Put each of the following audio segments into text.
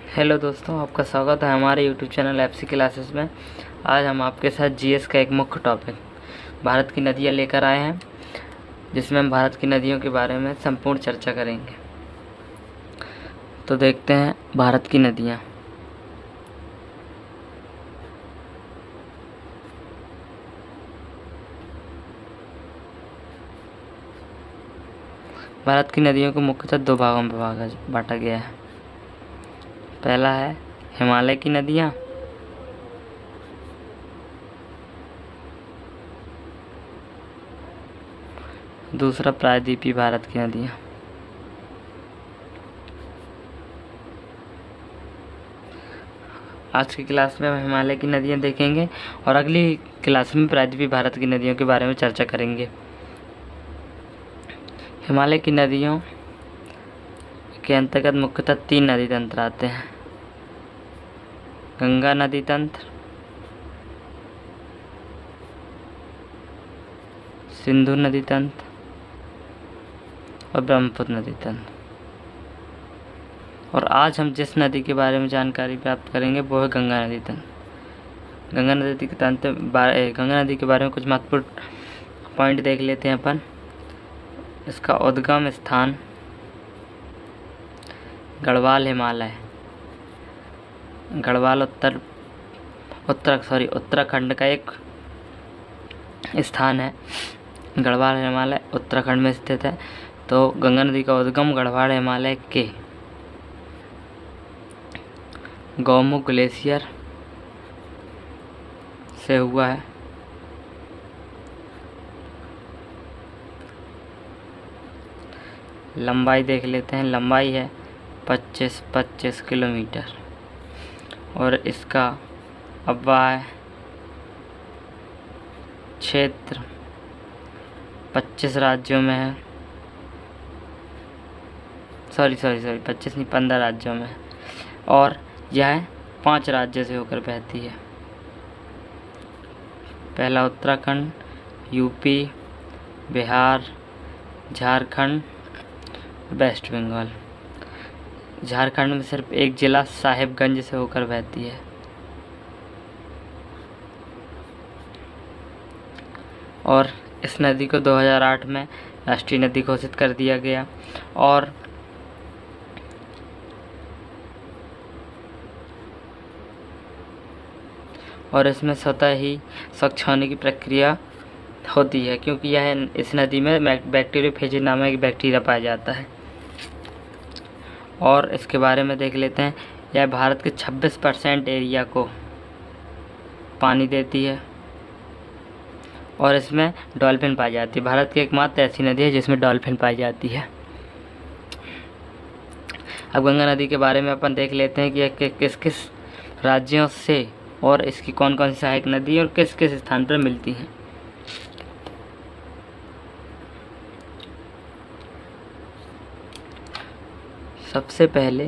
Hello दोस्तों, आपका स्वागत है हमारे यूट्यूब चैनल एफसी क्लासेस में। आज हम आपके साथ जीएस का एक मुख्य टॉपिक भारत की नदियाँ लेकर आए हैं, जिसमें हम भारत की नदियों के बारे में संपूर्ण चर्चा करेंगे। तो देखते हैं भारत की नदियाँ। भारत की नदियों को मुख्यतः दो भागों में बांटा गया है। पहला है हिमालय की नदियाँ, दूसरा प्रायद्वीपीय भारत की नदियाँ। आज की क्लास में हम हिमालय की नदियाँ देखेंगे और अगली क्लास में प्रायद्वीपीय भारत की नदियों के बारे में चर्चा करेंगे। हिमालय की नदियों के अंतर्गत मुख्यतः 3 नदी तंत्र आते हैं: गंगा नदी तंत्र, सिंधु नदी तंत्र और ब्रह्मपुत्र नदी तंत्र। और आज हम जिस नदी के बारे में जानकारी प्राप्त करेंगे वो है गंगा नदी तंत्र। गंगा नदी के बारे में कुछ महत्वपूर्ण पॉइंट देख लेते हैं अपन। इसका उद्गम स्थान गढ़वाल हिमालय, गढ़वाल उत्तराखंड का एक स्थान है। गढ़वाल हिमालय उत्तराखंड में स्थित है। तो गंगा नदी का उद्गम गढ़वाल हिमालय के गौमुख ग्लेशियर से हुआ है। लंबाई देख लेते हैं। लंबाई है 25 किलोमीटर और इसका अववाह क्षेत्र 25 राज्यों में है। 25 नहीं, 15 राज्यों में है और यह 5 राज्यों से होकर बहती है। पहला उत्तराखंड, यूपी, बिहार, झारखंड, वेस्ट बंगाल। झारखंड में सिर्फ एक जिला साहिबगंज से होकर बहती है। और इस नदी को 2008 में राष्ट्रीय नदी घोषित कर दिया गया और इसमें स्वतः ही स्वच्छ होने की प्रक्रिया होती है, क्योंकि इस नदी में बैक्टीरियोफेज नामक एक बैक्टीरिया पाया जाता है। और इसके बारे में देख लेते हैं। यह भारत के 26% एरिया को पानी देती है और इसमें डॉल्फिन पाई जाती है। भारत की एकमात्र ऐसी नदी है जिसमें डॉल्फिन पाई जाती है। अब गंगा नदी के बारे में अपन देख लेते हैं कि यह किस किस राज्यों से और इसकी कौन कौन सी सहायक नदी और किस किस स्थान पर मिलती हैं। सबसे पहले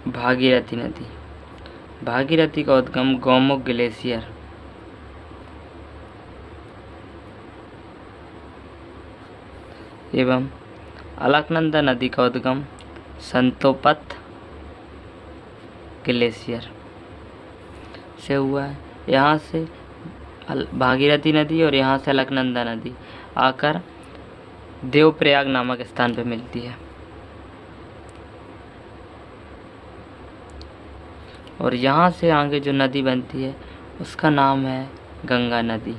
भागीरथी नदी। भागीरथी का उद्गम गौमुख ग्लेशियर एवं अलकनंदा नदी का उद्गम संतोपत ग्लेशियर से हुआ है। यहाँ से भागीरथी नदी और यहाँ से अलकनंदा नदी आकर देवप्रयाग नामक स्थान पर मिलती है और यहाँ से आगे जो नदी बनती है उसका नाम है गंगा नदी।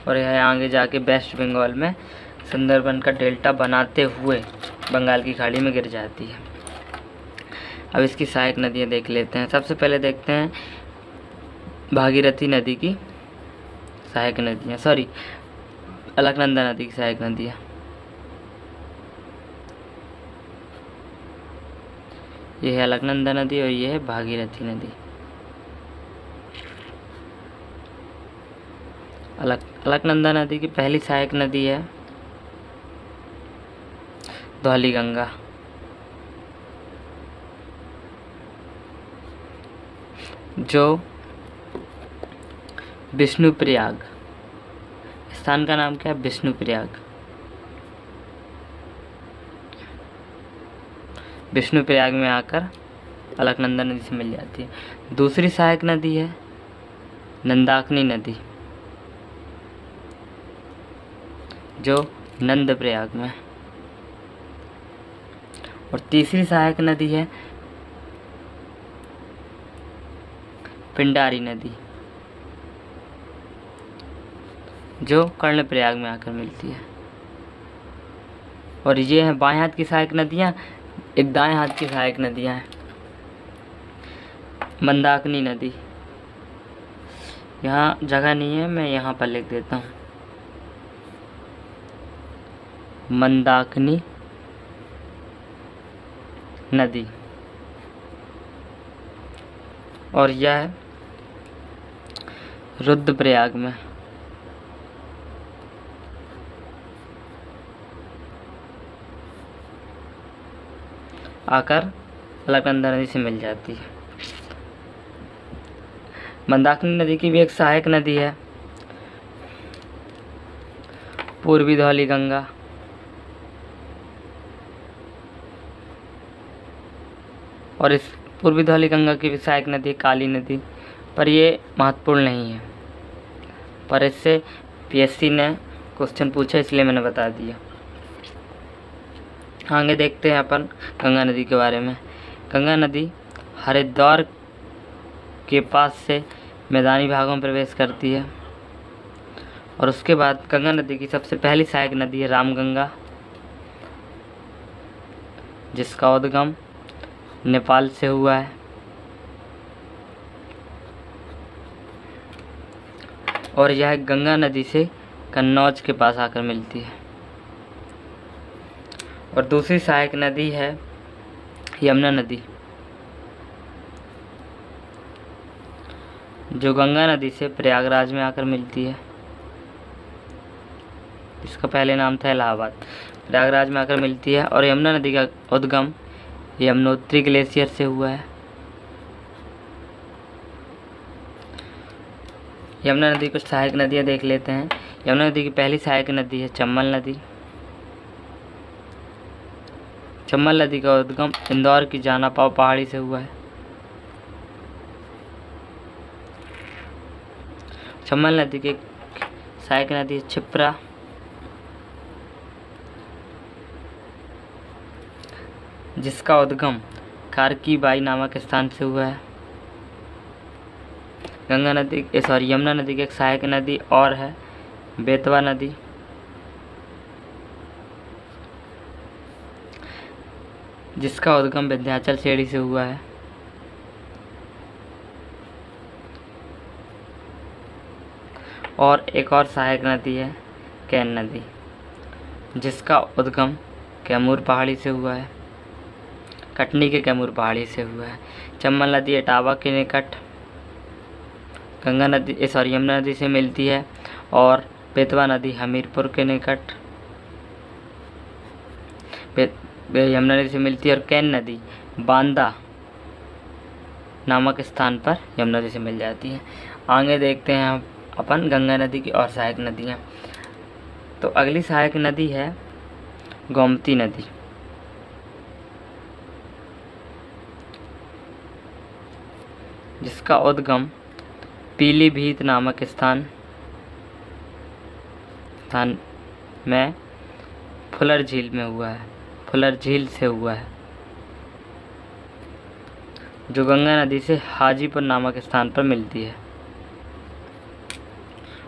और यह आगे जाके वेस्ट बंगाल में सुंदरबन का डेल्टा बनाते हुए बंगाल की खाड़ी में गिर जाती है। अब इसकी सहायक नदियाँ देख लेते हैं। सबसे पहले देखते हैं भागीरथी नदी की सहायक नदियाँ, अलकनंदा नदी की सहायक नदियाँ। ये है अलकनंदा नदी और ये है भागीरथी नदी। अलकनंदा नदी की पहली सहायक नदी है धौलीगंगा। जो विष्णुप्रयाग, स्थान का नाम क्या है? विष्णुप्रयाग। विष्णुप्रयाग में आकर अलकनंदा नदी से मिल जाती है। दूसरी सहायक नदी है नंदाकिनी नदी, जो नंदप्रयाग में। और तीसरी सहायक नदी है पिंडारी नदी, जो कर्णप्रयाग में आकर मिलती है। और ये हैं बाएं हाथ की सहायक नदियाँ। एक दाएं हाथ की सहायक नदियाँ हैं मंदाकिनी नदी। यहाँ जगह नहीं है, मैं यहाँ पर लिख देता हूँ मंदाकिनी नदी। और यह है रुद्रप्रयाग में। आकर अलकनंदा नदी से मिल जाती है। मंदाकिनी नदी की भी एक सहायक नदी है पूर्वी धौली गंगा। और इस पूर्वी धौली गंगा की भी सहायक नदी है काली नदी, पर ये महत्वपूर्ण नहीं है, पर इससे पीएससी ने क्वेश्चन पूछा इसलिए मैंने बता दिया। आगे देखते हैं अपन गंगा नदी के बारे में। गंगा नदी हरिद्वार के पास से मैदानी भागों में प्रवेश करती है। और उसके बाद गंगा नदी की सबसे पहली सहायक नदी है रामगंगा, जिसका उद्गम नेपाल से हुआ है। और यह गंगा नदी से कन्नौज के पास आकर मिलती है। और दूसरी सहायक नदी है यमुना नदी, जो गंगा नदी से प्रयागराज में आकर मिलती है। इसका पहले नाम था इलाहाबाद, प्रयागराज में आकर मिलती है। और यमुना नदी का उद्गम यमुनोत्री ग्लेशियर से हुआ है। यमुना नदी कुछ सहायक नदियाँ देख लेते हैं। यमुना नदी की पहली सहायक नदी है चंबल नदी। चंबल नदी का उद्गम इंदौर की जानापाव पहाड़ी से हुआ है। चंबल नदी की सहायक नदी है क्षिप्रा, जिसका उद्गम कारकी बाई नामक स्थान से हुआ है। यमुना नदी की एक सहायक नदी और है बेतवा नदी, जिसका उद्गम विंध्याचल श्रेणी से हुआ है। और एक और सहायक नदी है कैन नदी, जिसका उद्गम कैमूर पहाड़ी से हुआ है, कटनी के कैमूर पहाड़ी से हुआ है। चंबल नदी इटावा के निकट यमुना नदी से मिलती है। और बेतवा नदी हमीरपुर के निकट यमुना नदी से मिलती है। और कैन नदी बांदा नामक स्थान पर यमुना नदी से मिल जाती है। आगे देखते हैं अपन गंगा नदी की और सहायक नदियाँ। तो अगली सहायक नदी है गोमती नदी, जिसका उद्गम पीलीभीत नामक स्थान में फुलर झील में हुआ है, फुलर झील से हुआ है, जो गंगा नदी से हाजीपुर नामक स्थान पर मिलती है।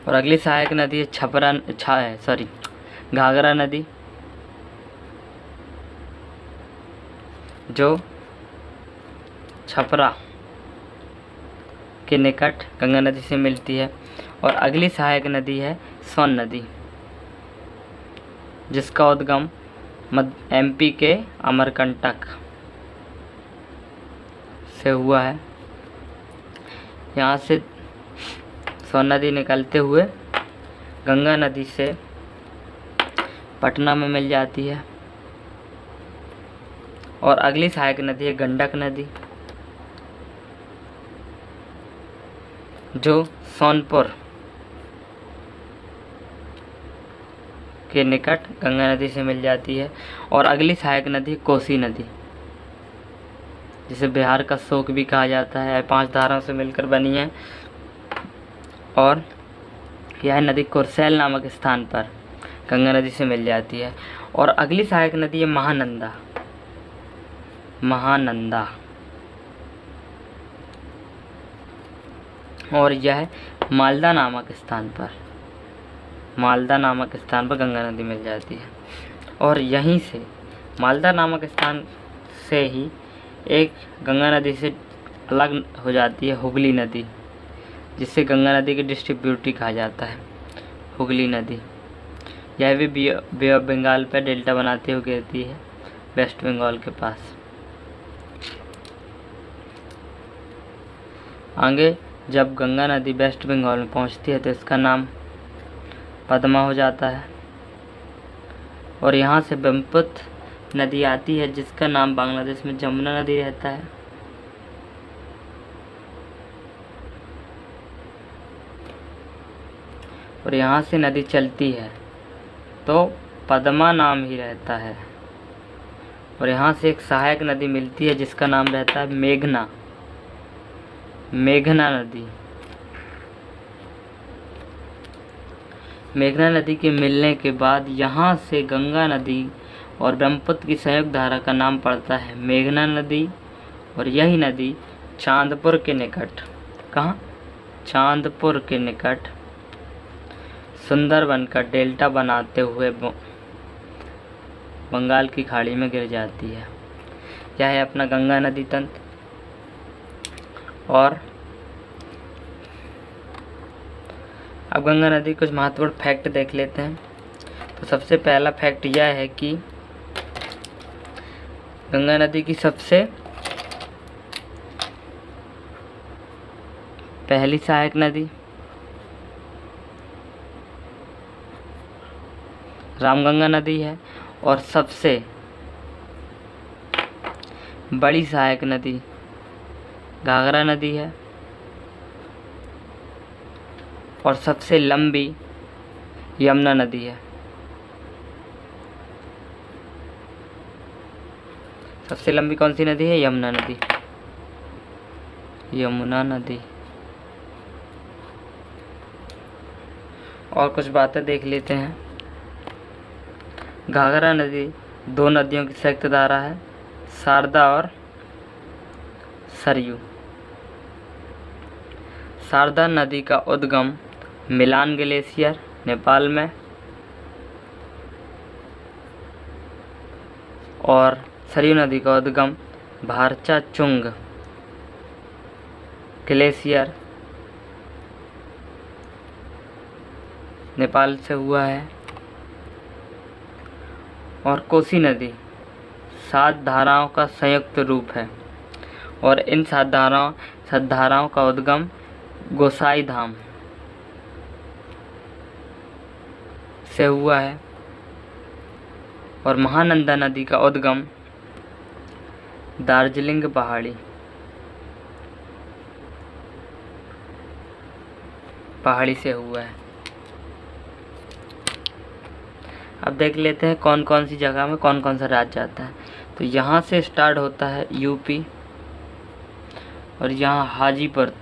और अगली सहायक नदी है घाघरा नदी, जो छपरा के निकट गंगा नदी से मिलती है। और अगली सहायक नदी है सोन नदी, जिसका उद्गम एमपी के अमरकंटक से हुआ है। यहाँ से सोन नदी निकलते हुए गंगा नदी से पटना में मिल जाती है। और अगली सहायक नदी है गंडक नदी, जो सोनपुर के निकट गंगा नदी से मिल जाती है। और अगली सहायक नदी कोसी नदी, जिसे बिहार का शोक भी कहा जाता है। 5 धाराओं से मिलकर बनी है और यह नदी कुर्सेल नामक स्थान पर गंगा नदी से मिल जाती है। और अगली सहायक नदी है महानंदा। महानंदा और यह मालदा नामक स्थान पर गंगा नदी मिल जाती है। और यहीं से मालदा नामक स्थान से ही एक गंगा नदी से अलग हो जाती है हुगली नदी, जिसे गंगा नदी की डिस्ट्रीब्यूटरी कहा जाता है। हुगली नदी यह भी बे ऑफ बंगाल पर डेल्टा बनाते हुए गिरती है वेस्ट बंगाल के पास। आगे जब गंगा नदी वेस्ट बंगाल में पहुंचती है तो इसका नाम पद्मा हो जाता है। और यहाँ से ब्रह्मपुत्र नदी आती है जिसका नाम बांग्लादेश में जमुना नदी रहता है। और यहाँ से नदी चलती है तो पद्मा नाम ही रहता है। और यहाँ से एक सहायक नदी मिलती है जिसका नाम रहता है मेघना। मेघना नदी के मिलने के बाद यहाँ से गंगा नदी और ब्रह्मपुत्र की संयुक्त धारा का नाम पड़ता है मेघना नदी। और यही नदी चांदपुर के निकट, कहाँ, चांदपुर के निकट सुंदरबन का डेल्टा बनाते हुए बंगाल की खाड़ी में गिर जाती है। यह है अपना गंगा नदी तंत्र। और अब गंगा नदी कुछ महत्वपूर्ण फैक्ट देख लेते हैं। तो सबसे पहला फैक्ट यह है कि गंगा नदी की सबसे पहली सहायक नदी रामगंगा नदी है और सबसे बड़ी सहायक नदी घाघरा नदी है और सबसे लंबी यमुना नदी है। सबसे लंबी कौन सी नदी है? यमुना नदी। यमुना नदी। और कुछ बातें देख लेते हैं। घाघरा नदी 2 नदियों की संयुक्त धारा है, शारदा और सरयू। शारदा नदी का उद्गम मिलान ग्लेशियर नेपाल में और सरयू नदी का उद्गम भारचा चुंग ग्लेशियर नेपाल से हुआ है। और कोसी नदी 7 धाराओं का संयुक्त रूप है और इन 7 धाराओं का उद्गम गोसाई धाम से हुआ है। और महानंदा नदी का उद्गम दार्जिलिंग पहाड़ी से हुआ है। अब देख लेते हैं कौन कौन सी जगह में कौन कौन सा राज्य आता है। तो यहाँ से स्टार्ट होता है यूपी और यहाँ हाजीपुर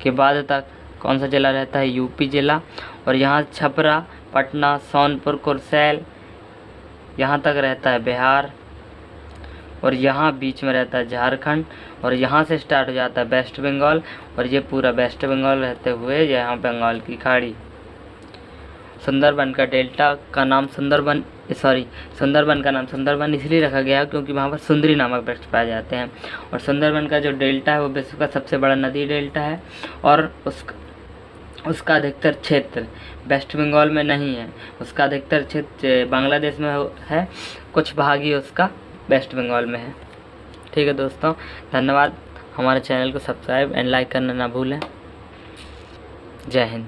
के बाद तक कौन सा जिला रहता है? यूपी जिला। और यहाँ छपरा, पटना, सोनपुर, कुर्सेल यहाँ तक रहता है बिहार। और यहाँ बीच में रहता है झारखंड। और यहाँ से स्टार्ट हो जाता है वेस्ट बंगाल और ये पूरा वेस्ट बंगाल रहते हुए यहाँ बंगाल की खाड़ी। सुंदरबन का डेल्टा का नाम सुंदरबन का नाम सुंदरबन इसलिए रखा गया है क्योंकि वहाँ पर सुंदरी नामक वृक्ष पाए जाते हैं। और सुंदरबन का जो डेल्टा है वो विश्व का सबसे बड़ा नदी डेल्टा है और उसका अधिकतर क्षेत्र वेस्ट बंगाल में नहीं है, उसका अधिकतर क्षेत्र बांग्लादेश में है, कुछ भाग ही उसका वेस्ट बंगाल में है। ठीक है दोस्तों, धन्यवाद। हमारे चैनल को सब्सक्राइब एंड लाइक करना ना भूलें। जय हिंद।